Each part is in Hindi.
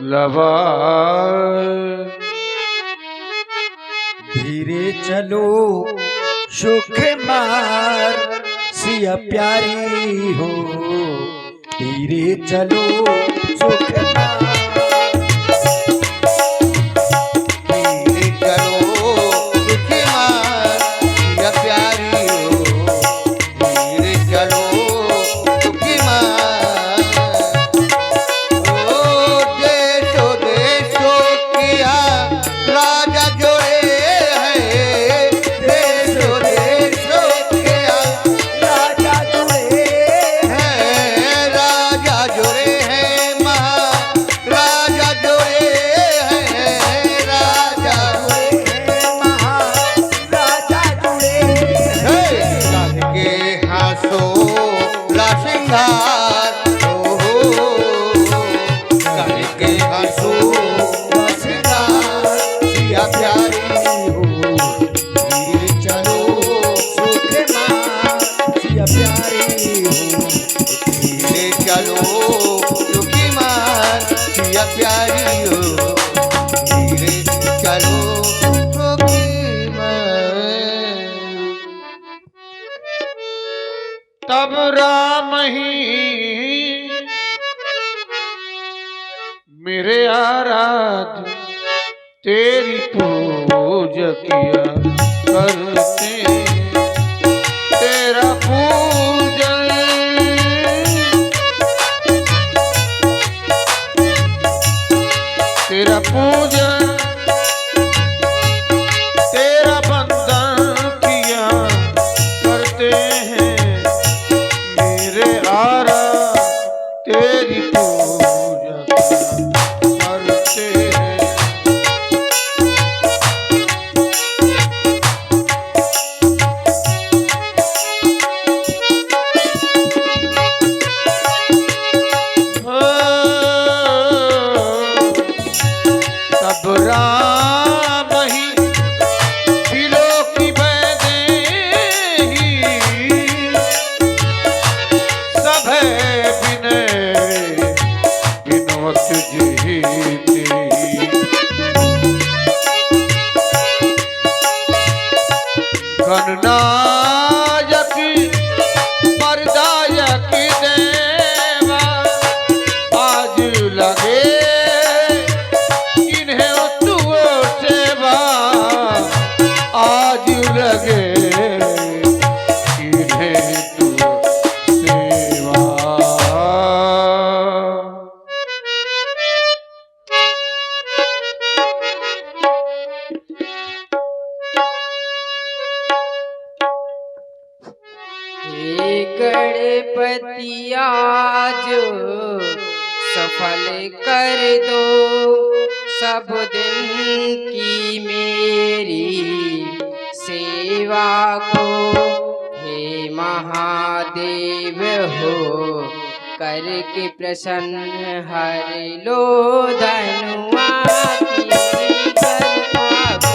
लवा धीरे चलो सुख मार सिया प्यारी हो, धीरे चलो सुख मार। धीरे चलो सुख मार सिया प्यारी हो, धीरे चलो सुख मार। ओ देशो देशो किया राजा जोड़े हैं, देशो देशो किया राजा जुड़े हैं, राजा जोड़े हैं, महाराजा जोड़े हैं, राजा महाराजा जुड़े कान के हाथों ला श्रृंगार हो, कान के हाथों ला श्रृंगार सिया प्यारी हो, धीरे चलो सुख मार सिया प्यारी हो, धीरे चलो सुखी मार सिया प्यारी हो, धीरे चलो सुखी मार। तब राम ही मेरे आराध तेरी पूजा किया करते, तेरा पूजन तेरा पूजन तेरा बंदन किया करते हैं, मेरे आरा तेरी पूजा करते हैं। तब राम ही दिलों की बैदेही, सब है विनय विनोद जीती। गणनायक परदायक देवा आज लगे आज लगे इन्हें तू सेवा। हे गणपति आज सफल कर दो सब दिन की मेरी सेवा को, हे महादेव हो करके प्रसन्न हर लो धनुआ की कृपा को।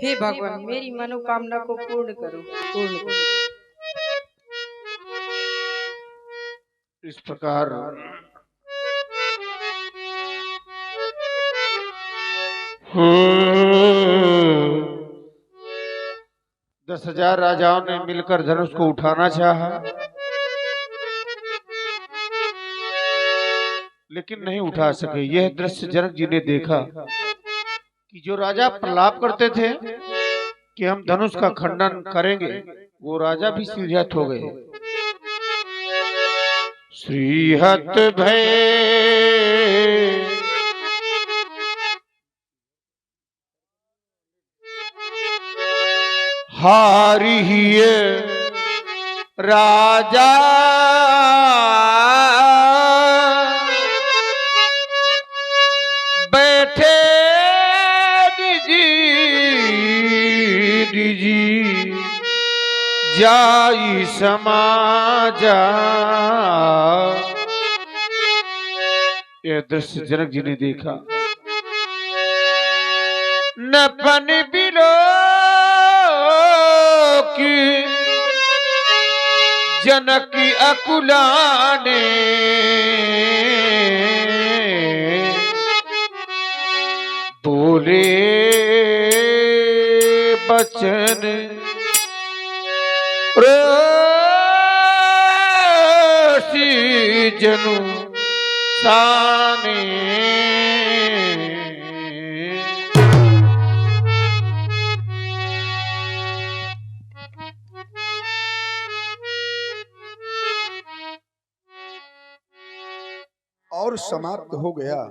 हे भगवान मेरी मनोकामना को पूर्ण करो, पूर्ण करो। इस प्रकार दस 10,000 राजाओं ने मिलकर धनुष को उठाना चाहा, लेकिन नहीं उठा सके। यह दृश्य जनक जी ने देखा कि जो राजा प्रलाप करते थे कि हम धनुष का खंडन करेंगे, वो राजा भी श्रीहत हो गए। श्रीहत भय हारी ही राजा बैठे डिजी जाई समाजा। यह दृश्य जनक जी ने देखा। नपन बिलो की जनक अकुलाने बोले बचन रोसी जनु साने। और समाप्त हो गया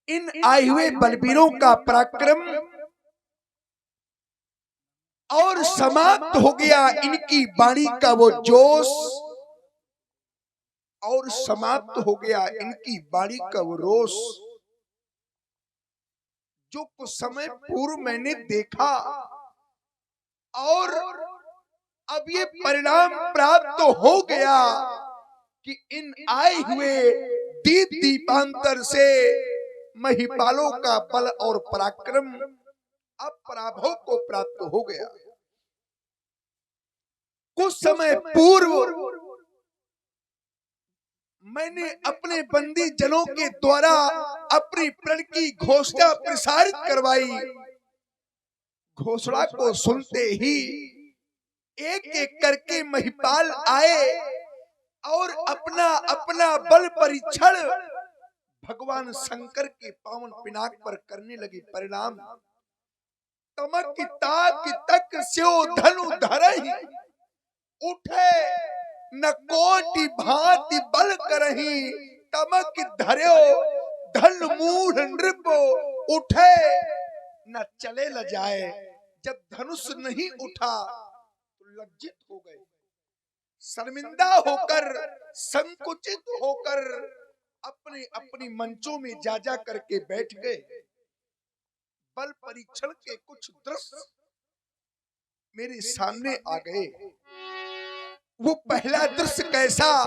इन आए हुए बलबीरों का पराक्रम और समाप्त हो गया इनकी वाणी का वो जोश और समाप्त हो गया इनकी वाणी का वो रोष जो कुछ समय पूर्व मैंने देखा और अब ये परिणाम प्राप्त हो गया कि इन आए हुए दीप दीपांतर से महिपालों का बल और पराक्रम अब पराभव को प्राप्त हो गया। कुछ समय पूर्व मैंने अपने बंदी जनों के द्वारा अपनी प्रण की घोषणा प्रसारित करवाई। घोषणा को सुनते ही एक एक करके महिपाल आए और अपना अपना बल परीक्षण भगवान शंकर के पावन पिनाक पर करने लगे। परिणाम तमक ताक तक स्यो धनु धरहि उठे न कोटि भांति बल करहि। तमक धर्यो धन मूढ़ नृप उठे न चले ल जाए। जब धनुष नहीं उठा तो लज्जित हो गए, शर्मिंदा होकर संकुचित होकर अपने अपनी मंचों में जा जा करके बैठ गए। बल परीक्षण के कुछ दृश्य मेरे सामने आ गए। वो पहला दृश्य कैसा,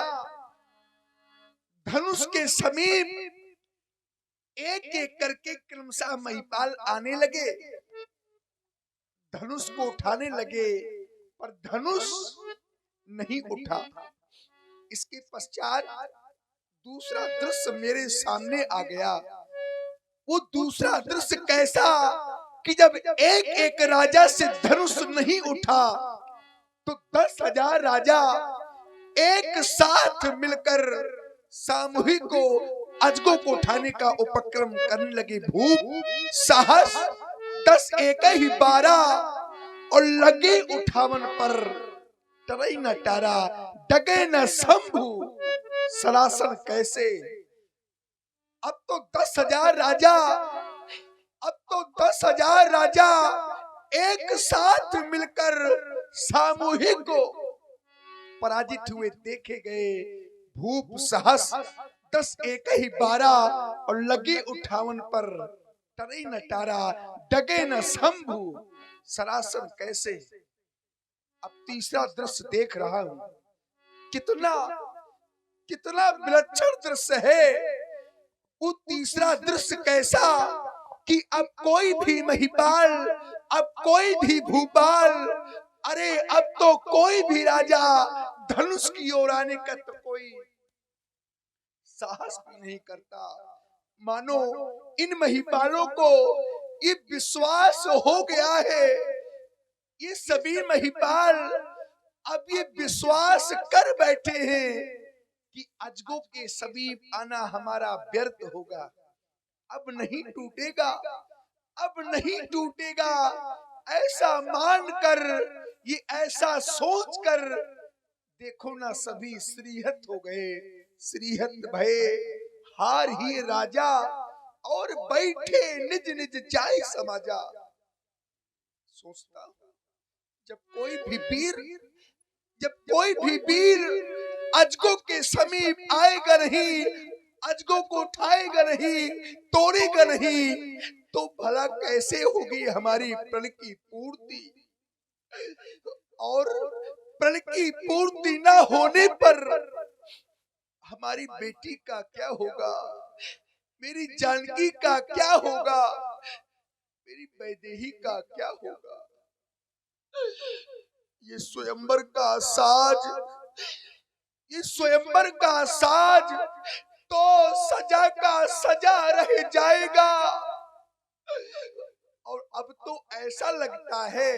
धनुष के समीप एक एक करके क्रमशः महिपाल आने लगे, धनुष को उठाने लगे पर धनुष नहीं उठा। इसके पश्चात दूसरा दृश्य मेरे सामने आ गया। वो दूसरा दृश्य कैसा कि जब एक एक राजा से धनुष नहीं उठा तो 10,000 राजा एक साथ मिलकर सामूहिक को अजगों को उठाने का उपक्रम करने लगे। भूप साहस 10 एक ही 12 और लगे उठावन पर टरई न टारा डगे न शंभु सरासन कैसे। अब तो 10,000 राजा, अब तो 10,000 राजा एक साथ मिलकर सामूहिक को पराजित हुए देखे गए। भूप सहस 10 एक ही 12 और लगे उठावन पर टरई न टारा डगे न शंभु सरासन कैसे। अब तीसरा दृश्य देख रहा हूं, कितना कितना विलक्षण दृश्य है। वो तीसरा दृश्य कैसा कि अब कोई भी महिपाल, अब कोई भी भूपाल, अरे अब तो कोई भी राजा धनुष की ओर आने का तो कोई साहस भी नहीं करता। मानो इन महिपालों को ये विश्वास हो गया है, ये सभी महिपाल अब ये विश्वास कर बैठे हैं कि अजगों के समीप आना हमारा व्यर्थ होगा, अब नहीं टूटेगा, अब नहीं टूटेगा। ऐसा मानकर, ये ऐसा सोचकर देखो ना सभी श्रीहत हो गए। श्रीहत भये हार ही राजा और बैठे निज निज जाय समाजा। सोचता हूं जब कोई भी वीर अजगों के समीप आएगा नहीं, अजगों को उठाएगा नहीं, तोड़ेगा नहीं, तो भला कैसे होगी हमारी प्रण की पूर्ति। और प्रण की पूर्ति ना होने पर हमारी बेटी का क्या होगा, मेरी जानकी का क्या होगा, मेरी वैदेही का क्या होगा। ये स्वयंवर का साज तो सजा का सजा रह जाएगा। और अब तो ऐसा लगता है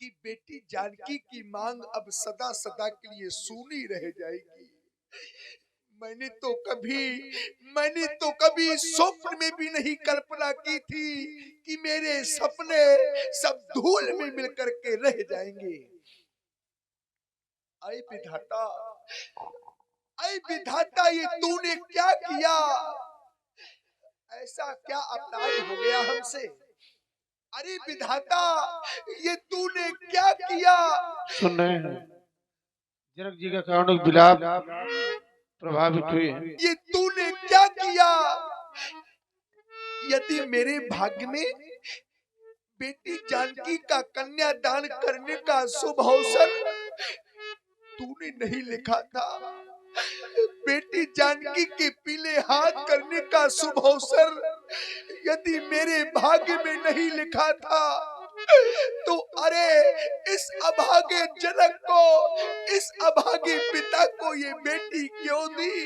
कि बेटी जानकी की मांग अब सदा सदा के लिए सूनी रह जाएगी। मैंने तो कभी स्वप्न में भी नहीं कल्पना की थी कि मेरे सपने सब धूल में मिलकर के रह जाएंगे। ऐ विधाता ये तूने क्या किया, ऐसा क्या अपराध हो गया हमसे। अरे विधाता ये तूने क्या किया। सुन रहे हैं जनक जी का कारुणिक विलाप प्रभावित हुए हैं। ये तूने क्या किया। यदि मेरे भाग्य में बेटी जानकी का कन्यादान करने का शुभ अवसर तूने नहीं लिखा था, बेटी जानकी के पीले हाथ करने का शुभ अवसर यदि मेरे भाग्य में नहीं लिखा था, तो अरे इस अभागे जनक को, इस अभागे पिता को ये बेटी क्यों दी,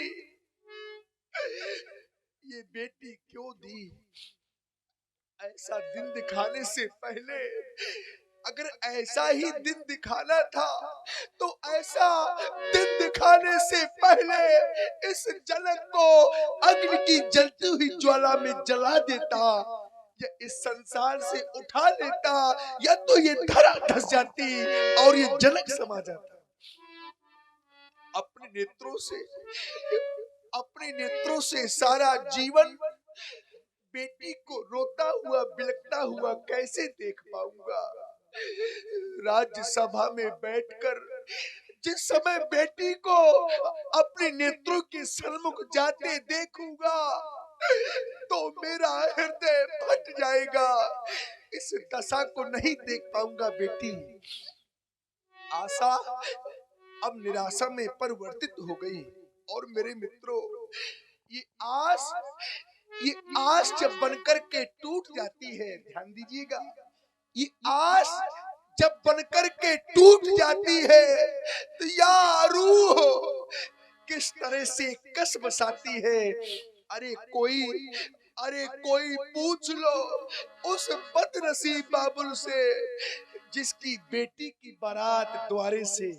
ये बेटी क्यों दी। ऐसा दिन दिखाने से पहले, अगर ऐसा ही दिन दिखाना था तो ऐसा दिन दिखाने से पहले इस जनक को अग्नि की जलती हुई ज्वाला में जला देता, या इस संसार से उठा लेता, या तो ये धरा धस जाती और ये जनक समा जाता। अपने नेत्रों से सारा जीवन बेटी को रोता हुआ बिलखता हुआ कैसे देख पाऊंगा। राज्यसभा में बैठकर जिस समय बेटी को अपने नेत्रों के सन्मुख जाते देखूंगा तो मेरा हृदय फट जाएगा। इस दशा को नहीं देख पाऊंगा बेटी। आशा अब निराशा में परिवर्तित हो गई। और मेरे मित्रों, ये आस जब बनकर के टूट जाती है, ध्यान दीजिएगा, ये आस जब बनकर के टूट जाती है तो या रूह किस तरह से कस बसाती है। अरे कोई पूछ लो उस बदनसीब बाबुल से जिसकी बेटी की बारात द्वारे से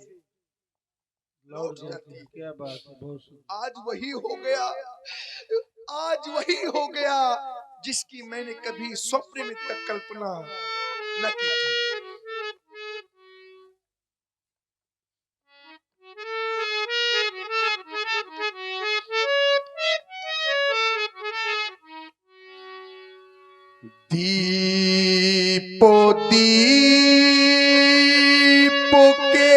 लौट जाती है। क्या बात है, बहुत आज वही हो गया जिसकी मैंने कभी स्वप्न में तक कल्पना न की थी। दीपो दीप के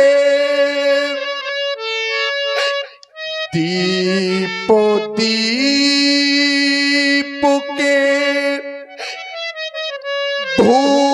भू